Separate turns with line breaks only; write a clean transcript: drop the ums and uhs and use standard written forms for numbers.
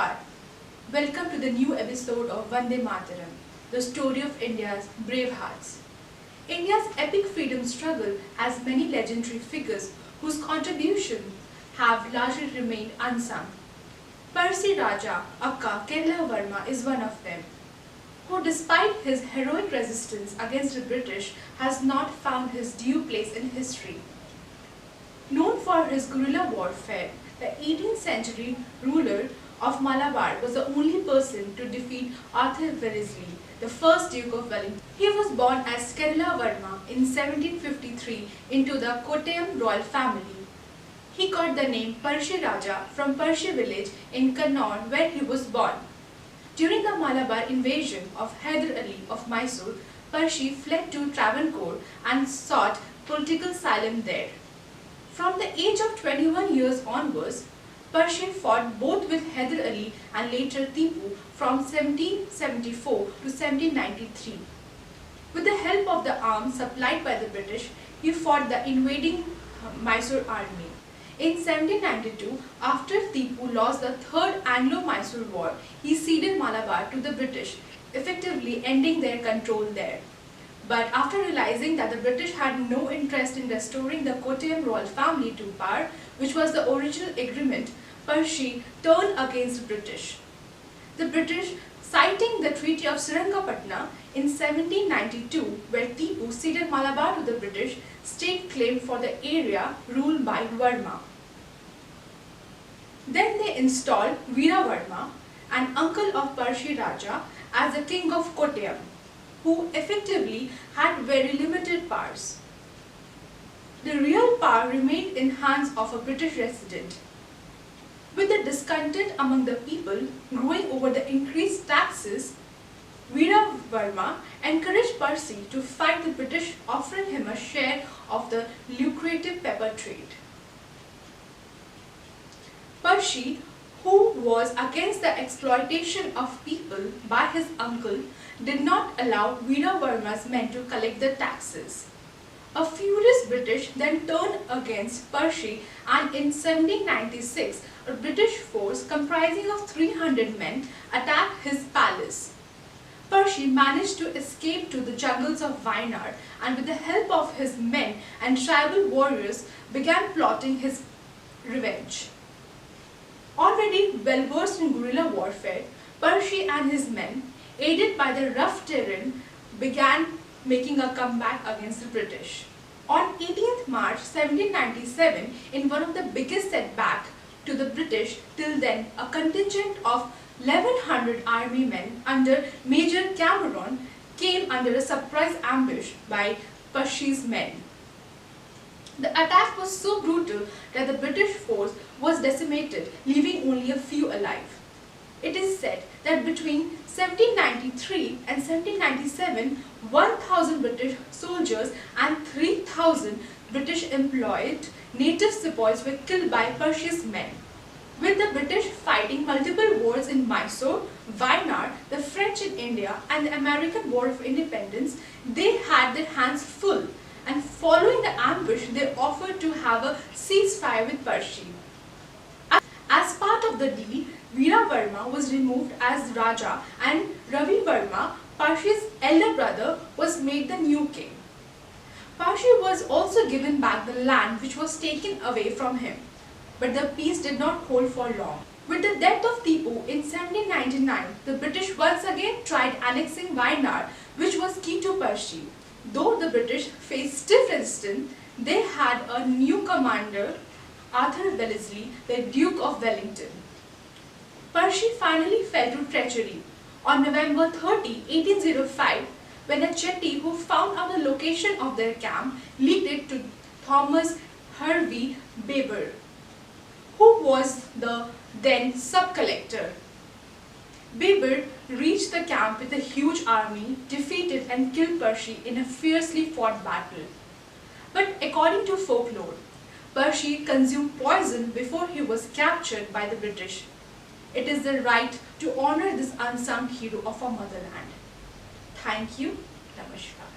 Namaskar. Welcome to the new episode of Vande Mataram, the story of India's brave hearts. India's epic freedom struggle has many legendary figures whose contributions have largely remained unsung. Percy Raja Akka Kerala Verma is one of them, who despite his heroic resistance against the British has not found his due place in history. Known for his guerrilla warfare, the 18th century ruler of Malabar was the only person to defeat Arthur Wellesley, the first Duke of Wellington. He was born as Kerala Verma in 1753 into the Kottayam royal family. He got the name Percy Raja from Percy village in Kannauр where he was born. During the Malabar invasion of Hyder Ali of Mysore, Percy fled to Travancore and sought political asylum there. From the age of 21 years onwards, Percy fought both with Hyder Ali and later Tipu from 1774 to 1793. With the help of the arms supplied by the British, he fought the invading Mysore army. In 1792, after Tipu lost the Third Anglo-Mysore War, he ceded Malabar to the British, effectively ending their control there. But after realizing that the British had no interest in restoring the Kottayam royal family to power, which was the original agreement, Percy turned against the British. The British, citing the Treaty of Srirangapatna in 1792, where Tipu ceded Malabar to the British, staked claim for the area ruled by Verma. Then they installed Veera Verma, an uncle of Percy Raja, as the king of Kottayam, who effectively had very limited powers. The real power remained in hands of a British resident. With the discontent among the people growing over the increased taxes, Veera Verma encouraged Percy to fight the British, offering him a share of the lucrative pepper trade. Percy, who was against the exploitation of people by his uncle, did not allow Veera Verma's men to collect the taxes. A furious British then turned against Percy, and in 1796 a British force comprising of 300 men attacked his palace. Percy managed to escape to the jungles of Wayanad and with the help of his men and tribal warriors began plotting his revenge. Already well versed in guerrilla warfare, Percy and his men, aided by the rough terrain, began making a comeback against the British. On 18th March 1797, in one of the biggest setbacks to the British till then, a contingent of 1100 army men under Major Cameron came under a surprise ambush by Percy's men. The attack was so brutal that the British force was decimated, leaving only a few alive. It is said that between 1793 and 1797, 1,000 British soldiers and 3,000 British employed native sepoys were killed by Percy's men. With the British fighting multiple wars in Mysore, Wayanad, the French in India and the American War of Independence, they had their hands full, and following the ambush they offered to have a ceasefire with Percy. As part of the deal, Veera Verma was removed as Raja and Ravi Verma, Percy's elder brother, was made the new king. Percy was also given back the land which was taken away from him. But the peace did not hold for long. With the death of Tipu in 1799, the British once again tried annexing Wayanad, which was key to Percy. Though the British faced stiff resistance, they had a new commander, Arthur Wellesley, the Duke of Wellington. Percy finally fell to treachery. On November 30, 1805, when a chetty who found out the location of their camp leaked it to Thomas Hervey Baber, who was the then sub-collector. Baber reached the camp with a huge army, defeated and killed Percy in a fiercely fought battle. But according to folklore, Percy consumed poison before he was captured by the British. It is the right to honor this unsung hero of our motherland. Thank you. Namaskar.